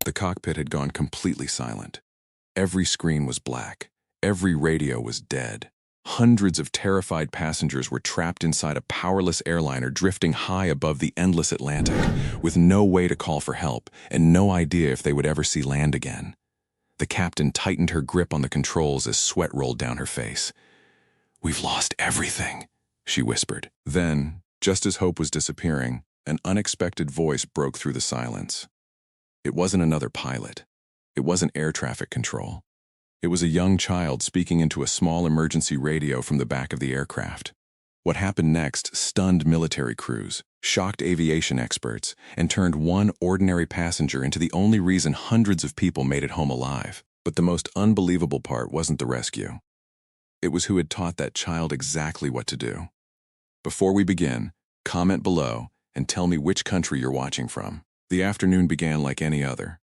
The cockpit had gone completely silent. Every screen was black. Every radio was dead. Hundreds of terrified passengers were trapped inside a powerless airliner drifting high above the endless Atlantic, with no way to call for help and no idea if they would ever see land again. The captain tightened her grip on the controls as sweat rolled down her face. "We've lost everything," she whispered. Then, just as hope was disappearing, an unexpected voice broke through the silence. It wasn't another pilot. It wasn't air traffic control. It was a young child speaking into a small emergency radio from the back of the aircraft. What happened next stunned military crews, shocked aviation experts, and turned one ordinary passenger into the only reason hundreds of people made it home alive. But the most unbelievable part wasn't the rescue. It was who had taught that child exactly what to do. Before we begin, comment below and tell me which country you're watching from. The afternoon began like any other.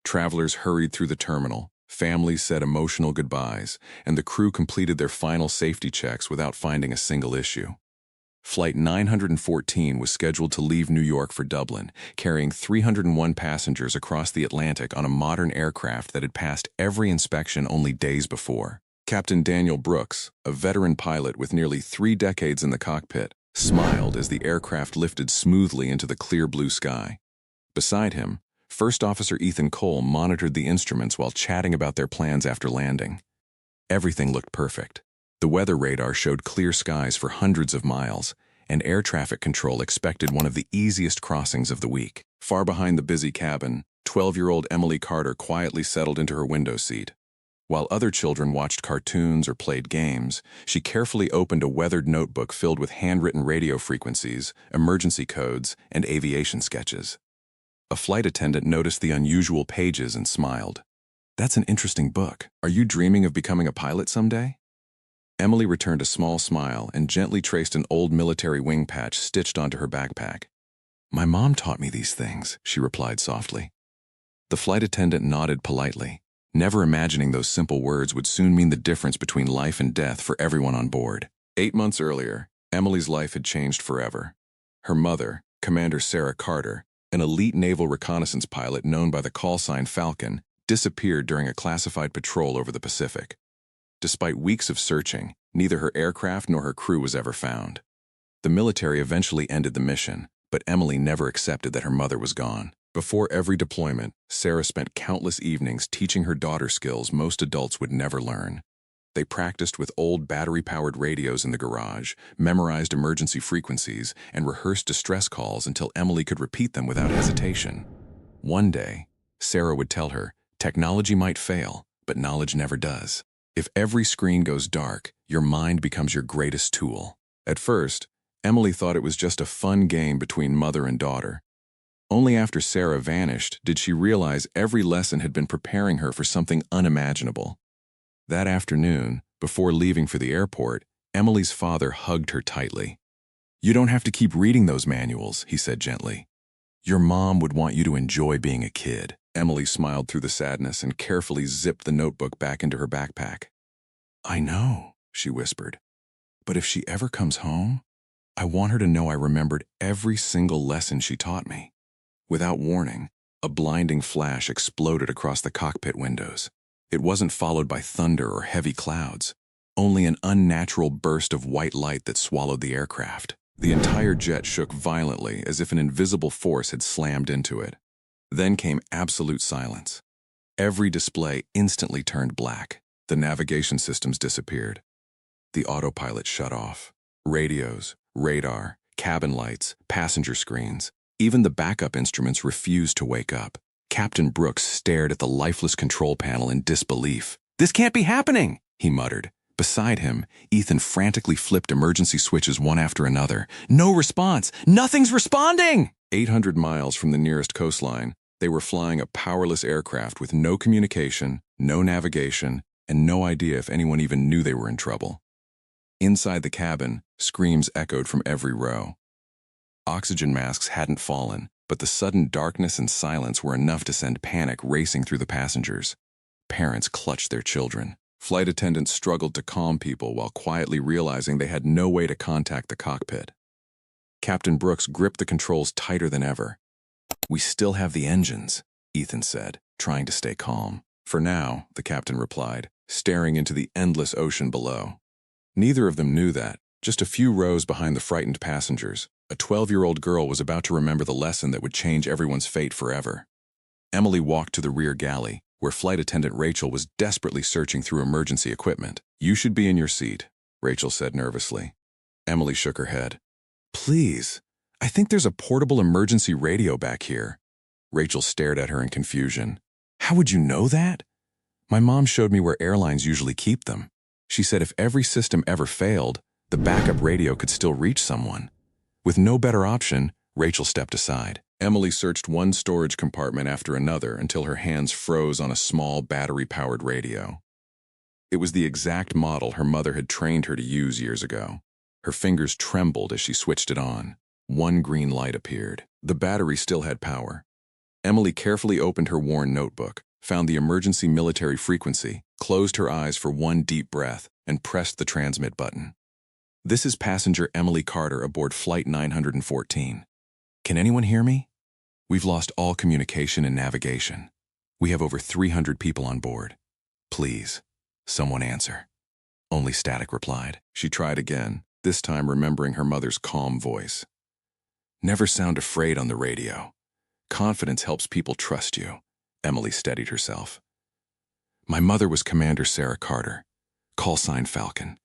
Travelers hurried through the terminal, families said emotional goodbyes, and the crew completed their final safety checks without finding a single issue. Flight 914 was scheduled to leave New York for Dublin, carrying 301 passengers across the Atlantic on a modern aircraft that had passed every inspection only days before. Captain Daniel Brooks, a veteran pilot with nearly 3 decades in the cockpit, smiled as the aircraft lifted smoothly into the clear blue sky. Beside him, First Officer Ethan Cole monitored the instruments while chatting about their plans after landing. Everything looked perfect. The weather radar showed clear skies for hundreds of miles, and air traffic control expected one of the easiest crossings of the week. Far behind the busy cabin, 12-year-old Emily Carter quietly settled into her window seat. While other children watched cartoons or played games, she carefully opened a weathered notebook filled with handwritten radio frequencies, emergency codes, and aviation sketches. A flight attendant noticed the unusual pages and smiled. "That's an interesting book. Are you dreaming of becoming a pilot someday?" Emily returned a small smile and gently traced an old military wing patch stitched onto her backpack. "My mom taught me these things," she replied softly. The flight attendant nodded politely, never imagining those simple words would soon mean the difference between life and death for everyone on board. 8 months earlier, Emily's life had changed forever. Her mother, Commander Sarah Carter, an elite naval reconnaissance pilot known by the call sign Falcon, disappeared during a classified patrol over the Pacific. Despite weeks of searching, neither her aircraft nor her crew was ever found. The military eventually ended the mission, but Emily never accepted that her mother was gone. Before every deployment, Sarah spent countless evenings teaching her daughter skills most adults would never learn. They practiced with old battery-powered radios in the garage, memorized emergency frequencies, and rehearsed distress calls until Emily could repeat them without hesitation. One day, Sarah would tell her, "Technology might fail, but knowledge never does. If every screen goes dark, your mind becomes your greatest tool." At first, Emily thought it was just a fun game between mother and daughter. Only after Sarah vanished did she realize every lesson had been preparing her for something unimaginable. That afternoon, before leaving for the airport, Emily's father hugged her tightly. "You don't have to keep reading those manuals," he said gently. "Your mom would want you to enjoy being a kid." Emily smiled through the sadness and carefully zipped the notebook back into her backpack. "I know," she whispered. "But if she ever comes home, I want her to know I remembered every single lesson she taught me." Without warning, a blinding flash exploded across the cockpit windows. It wasn't followed by thunder or heavy clouds, only an unnatural burst of white light that swallowed the aircraft. The entire jet shook violently as if an invisible force had slammed into it. Then came absolute silence. Every display instantly turned black. The navigation systems disappeared. The autopilot shut off. Radios, radar, cabin lights, passenger screens, even the backup instruments refused to wake up. Captain Brooks stared at the lifeless control panel in disbelief. "This can't be happening," he muttered. Beside him, Ethan frantically flipped emergency switches one after another. "No response! Nothing's responding!" 800 miles from the nearest coastline, they were flying a powerless aircraft with no communication, no navigation, and no idea if anyone even knew they were in trouble. Inside the cabin, screams echoed from every row. Oxygen masks hadn't fallen, but the sudden darkness and silence were enough to send panic racing through the passengers. Parents clutched their children. Flight attendants struggled to calm people while quietly realizing they had no way to contact the cockpit. Captain Brooks gripped the controls tighter than ever. "We still have the engines," Ethan said, trying to stay calm. For now, the captain replied, staring into the endless ocean below. Neither of them knew that, just a few rows behind the frightened passengers, a 12-year-old girl was about to remember the lesson that would change everyone's fate forever. Emily walked to the rear galley, where flight attendant Rachel was desperately searching through emergency equipment. "You should be in your seat," Rachel said nervously. Emily shook her head. "Please, I think there's a portable emergency radio back here." Rachel stared at her in confusion. "How would you know that?" "My mom showed me where airlines usually keep them. She said if every system ever failed, the backup radio could still reach someone." With no better option, Rachel stepped aside. Emily searched one storage compartment after another until her hands froze on a small battery-powered radio. It was the exact model her mother had trained her to use years ago. Her fingers trembled as she switched it on. One green light appeared. The battery still had power. Emily carefully opened her worn notebook, found the emergency military frequency, closed her eyes for one deep breath, and pressed the transmit button. "This is passenger Emily Carter aboard Flight 914. Can anyone hear me? We've lost all communication and navigation. We have over 300 people on board. Please, someone answer." Only static replied. She tried again, this time remembering her mother's calm voice. "Never sound afraid on the radio. Confidence helps people trust you." Emily steadied herself. "My mother was Commander Sarah Carter, call sign Falcon.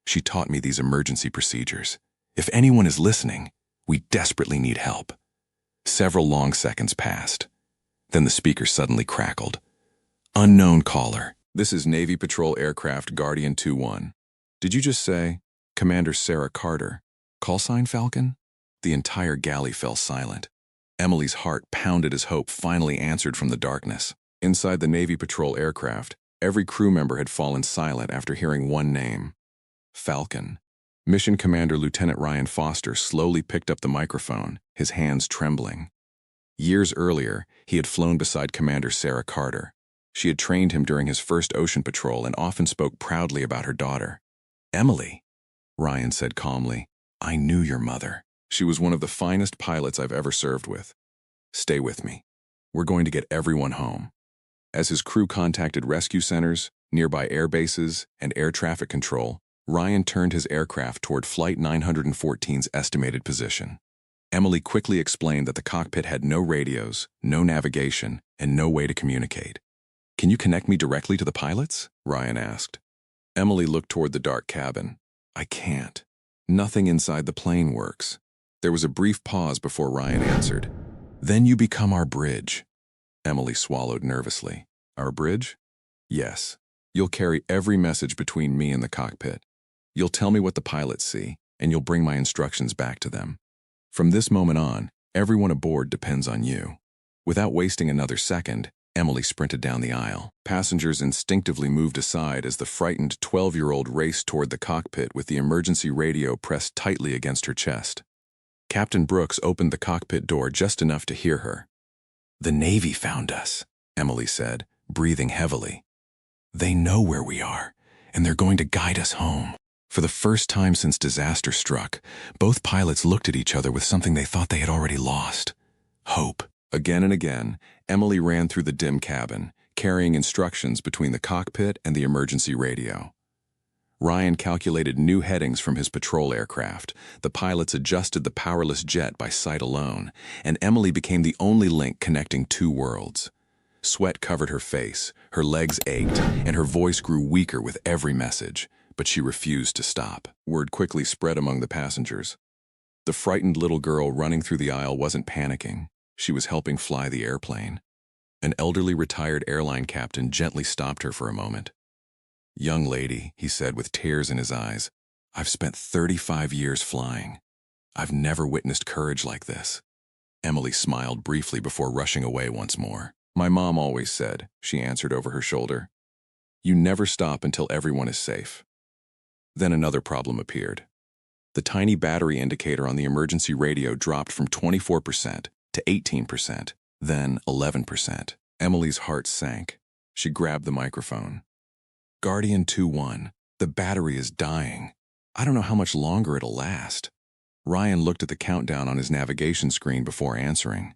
She taught me these emergency procedures. If anyone is listening, we desperately need help." Several long seconds passed. Then the speaker suddenly crackled. "Unknown caller. This is Navy Patrol Aircraft Guardian 2-1. Did you just say Commander Sarah Carter, call sign Falcon?" The entire galley fell silent. Emily's heart pounded as hope finally answered from the darkness. Inside the Navy Patrol aircraft, every crew member had fallen silent after hearing one name: Falcon. Mission Commander Lieutenant Ryan Foster slowly picked up the microphone, his hands trembling. Years earlier, he had flown beside Commander Sarah Carter. She had trained him during his first ocean patrol and often spoke proudly about her daughter. "Emily," Ryan said calmly, "I knew your mother. She was one of the finest pilots I've ever served with. Stay with me. We're going to get everyone home." As his crew contacted rescue centers, nearby air bases, and air traffic control, Ryan turned his aircraft toward Flight 914's estimated position. Emily quickly explained that the cockpit had no radios, no navigation, and no way to communicate. "Can you connect me directly to the pilots?" Ryan asked. Emily looked toward the dark cabin. "I can't. Nothing inside the plane works." There was a brief pause before Ryan answered. "Then you become our bridge." Emily swallowed nervously. "Our bridge?" "Yes. You'll carry every message between me and the cockpit. You'll tell me what the pilots see, and you'll bring my instructions back to them. From this moment on, everyone aboard depends on you." Without wasting another second, Emily sprinted down the aisle. Passengers instinctively moved aside as the frightened 12-year-old raced toward the cockpit with the emergency radio pressed tightly against her chest. Captain Brooks opened the cockpit door just enough to hear her. "The Navy found us," Emily said, breathing heavily. "They know where we are, and they're going to guide us home." For the first time since disaster struck, both pilots looked at each other with something they thought they had already lost: hope. Again and again, Emily ran through the dim cabin, carrying instructions between the cockpit and the emergency radio. Ryan calculated new headings from his patrol aircraft. The pilots adjusted the powerless jet by sight alone, and Emily became the only link connecting two worlds. Sweat covered her face, her legs ached, and her voice grew weaker with every message, but she refused to stop. Word quickly spread among the passengers. The frightened little girl running through the aisle wasn't panicking. She was helping fly the airplane. An elderly retired airline captain gently stopped her for a moment. "Young lady," he said with tears in his eyes, "I've spent 35 years flying. I've never witnessed courage like this." Emily smiled briefly before rushing away once more. "My mom always said," she answered over her shoulder, "you never stop until everyone is safe." Then another problem appeared. The tiny battery indicator on the emergency radio dropped from 24% to 18%, then 11%. Emily's heart sank. She grabbed the microphone. "Guardian 2-1, the battery is dying. I don't know how much longer it'll last." Ryan looked at the countdown on his navigation screen before answering.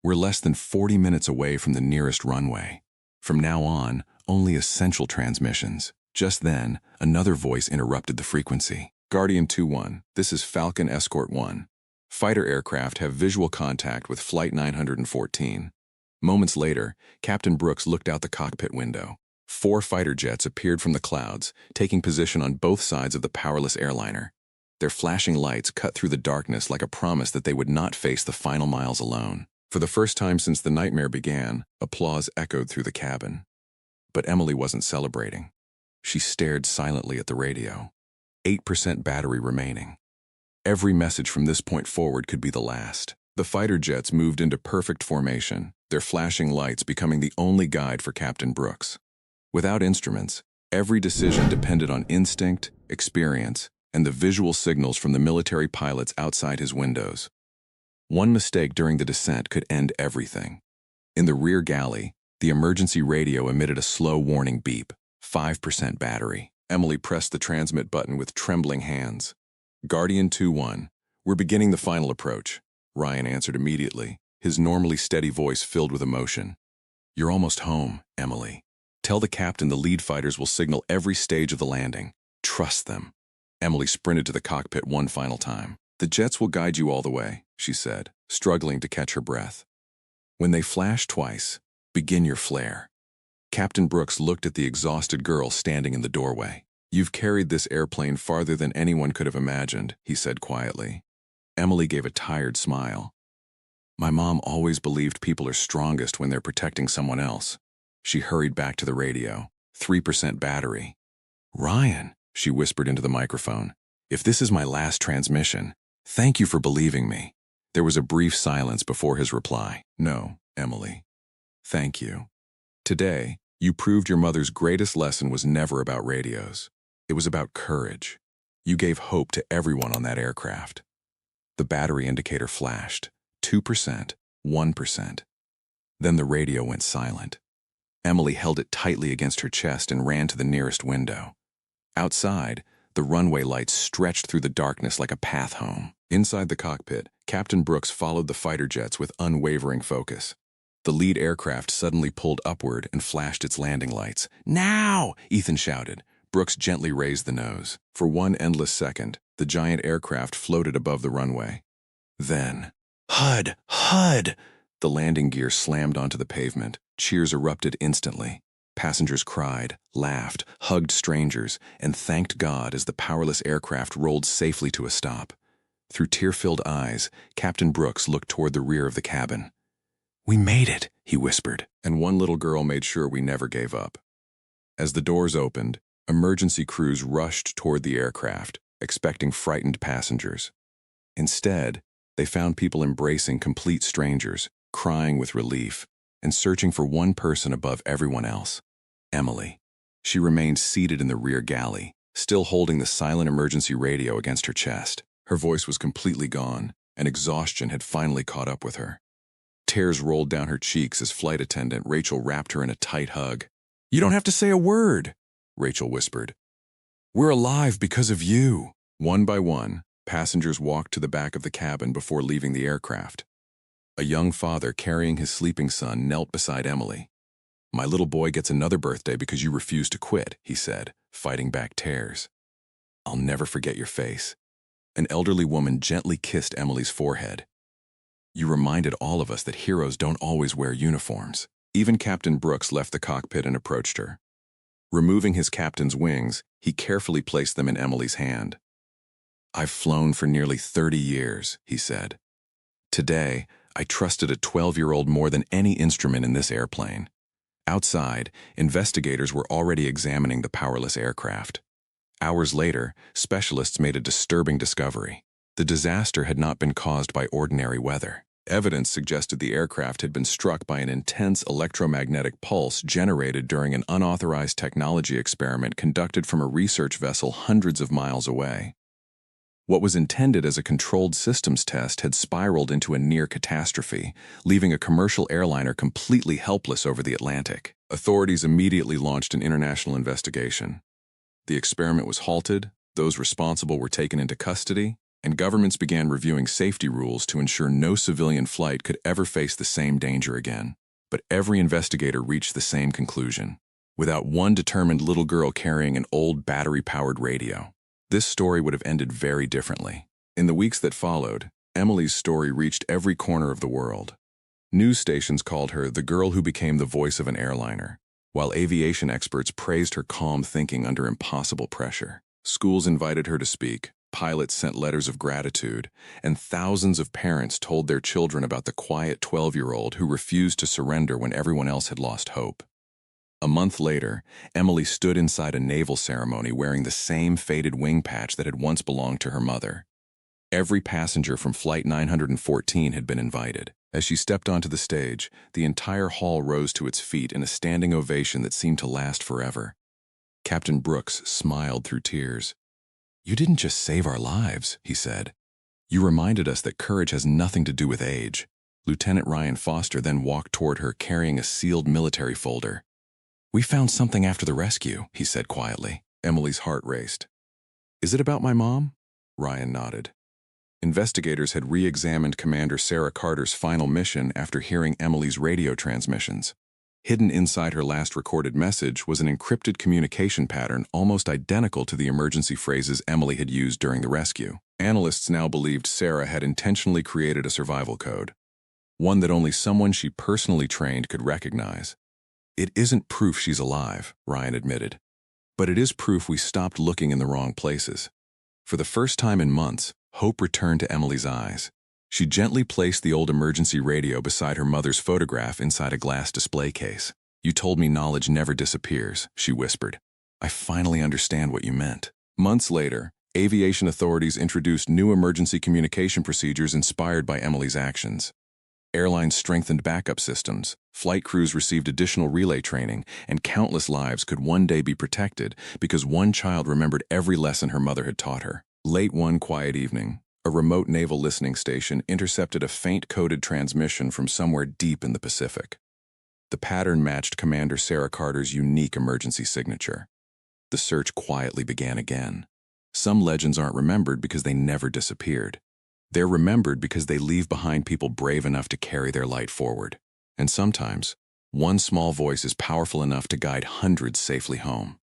We're less than 40 minutes away from the nearest runway. From now on, only essential transmissions. Just then, another voice interrupted the frequency. Guardian 2-1, this is Falcon Escort 1. Fighter aircraft have visual contact with Flight 914. Moments later, Captain Brooks looked out the cockpit window. 4 fighter jets appeared from the clouds, taking position on both sides of the powerless airliner. Their flashing lights cut through the darkness like a promise that they would not face the final miles alone. For the first time since the nightmare began, applause echoed through the cabin. But Emily wasn't celebrating. She stared silently at the radio. 8% battery remaining. Every message from this point forward could be the last. The fighter jets moved into perfect formation, their flashing lights becoming the only guide for Captain Brooks. Without instruments, every decision depended on instinct, experience, and the visual signals from the military pilots outside his windows. One mistake during the descent could end everything. In the rear galley, the emergency radio emitted a slow warning beep. 5% battery. Emily pressed the transmit button with trembling hands. Guardian 2-1, we're beginning the final approach. Ryan answered immediately, his normally steady voice filled with emotion. You're almost home, Emily. Tell the captain the lead fighters will signal every stage of the landing. Trust them. Emily sprinted to the cockpit one final time. The jets will guide you all the way, she said, struggling to catch her breath. When they flash twice, begin your flare. Captain Brooks looked at the exhausted girl standing in the doorway. You've carried this airplane farther than anyone could have imagined, he said quietly. Emily gave a tired smile. My mom always believed people are strongest when they're protecting someone else. She hurried back to the radio. 3% battery. Ryan, she whispered into the microphone, if this is my last transmission, thank you for believing me. There was a brief silence before his reply. No, Emily. Thank you. Today, you proved your mother's greatest lesson was never about radios. It was about courage. You gave hope to everyone on that aircraft. The battery indicator flashed. 2%, 1%. Then the radio went silent. Emily held it tightly against her chest and ran to the nearest window. Outside, the runway lights stretched through the darkness like a path home. Inside the cockpit, Captain Brooks followed the fighter jets with unwavering focus. The lead aircraft suddenly pulled upward and flashed its landing lights. Now! Ethan shouted. Brooks gently raised the nose. For one endless second, the giant aircraft floated above the runway. Then, HUD! HUD! The landing gear slammed onto the pavement. Cheers erupted instantly. Passengers cried, laughed, hugged strangers, and thanked God as the powerless aircraft rolled safely to a stop. Through tear-filled eyes, Captain Brooks looked toward the rear of the cabin. We made it, he whispered, and one little girl made sure we never gave up. As the doors opened, emergency crews rushed toward the aircraft, expecting frightened passengers. Instead, they found people embracing complete strangers, crying with relief, and searching for one person above everyone else, Emily. She remained seated in the rear galley, still holding the silent emergency radio against her chest. Her voice was completely gone, and exhaustion had finally caught up with her. Tears rolled down her cheeks as flight attendant Rachel wrapped her in a tight hug. You don't have to say a word, Rachel whispered. We're alive because of you. One by one, passengers walked to the back of the cabin before leaving the aircraft. A young father carrying his sleeping son knelt beside Emily. My little boy gets another birthday because you refuse to quit, he said, fighting back tears. I'll never forget your face. An elderly woman gently kissed Emily's forehead. You reminded all of us that heroes don't always wear uniforms. Even Captain Brooks left the cockpit and approached her. Removing his captain's wings, he carefully placed them in Emily's hand. I've flown for nearly 30 years, he said. Today, I trusted a 12-year-old more than any instrument in this airplane. Outside, investigators were already examining the powerless aircraft. Hours later, specialists made a disturbing discovery. The disaster had not been caused by ordinary weather. Evidence suggested the aircraft had been struck by an intense electromagnetic pulse generated during an unauthorized technology experiment conducted from a research vessel hundreds of miles away. What was intended as a controlled systems test had spiraled into a near catastrophe, leaving a commercial airliner completely helpless over the Atlantic. Authorities immediately launched an international investigation. The experiment was halted, those responsible were taken into custody, and governments began reviewing safety rules to ensure no civilian flight could ever face the same danger again. But every investigator reached the same conclusion: without one determined little girl carrying an old battery-powered radio, this story would have ended very differently. In the weeks that followed, Emily's story reached every corner of the world. News stations called her the girl who became the voice of an airliner, while aviation experts praised her calm thinking under impossible pressure. Schools invited her to speak, pilots sent letters of gratitude, and thousands of parents told their children about the quiet 12-year-old who refused to surrender when everyone else had lost hope. A month later, Emily stood inside a naval ceremony wearing the same faded wing patch that had once belonged to her mother. Every passenger from Flight 914 had been invited. As she stepped onto the stage, the entire hall rose to its feet in a standing ovation that seemed to last forever. Captain Brooks smiled through tears. "You didn't just save our lives," he said. "You reminded us that courage has nothing to do with age." Lieutenant Ryan Foster then walked toward her carrying a sealed military folder. "We found something after the rescue," he said quietly. Emily's heart raced. "Is it about my mom?" Ryan nodded. Investigators had re-examined Commander Sarah Carter's final mission after hearing Emily's radio transmissions. Hidden inside her last recorded message was an encrypted communication pattern almost identical to the emergency phrases Emily had used during the rescue. Analysts now believed Sarah had intentionally created a survival code, one that only someone she personally trained could recognize. "It isn't proof she's alive," Ryan admitted, "but it is proof we stopped looking in the wrong places." For the first time in months, hope returned to Emily's eyes. She gently placed the old emergency radio beside her mother's photograph inside a glass display case. "You told me knowledge never disappears," she whispered. "I finally understand what you meant." Months later, aviation authorities introduced new emergency communication procedures inspired by Emily's actions. Airlines strengthened backup systems, flight crews received additional relay training, and countless lives could one day be protected because one child remembered every lesson her mother had taught her. Late one quiet evening, a remote naval listening station intercepted a faint coded transmission from somewhere deep in the Pacific. The pattern matched Commander Sarah Carter's unique emergency signature. The search quietly began again. Some legends aren't remembered because they never disappeared. They're remembered because they leave behind people brave enough to carry their light forward. And sometimes, one small voice is powerful enough to guide hundreds safely home.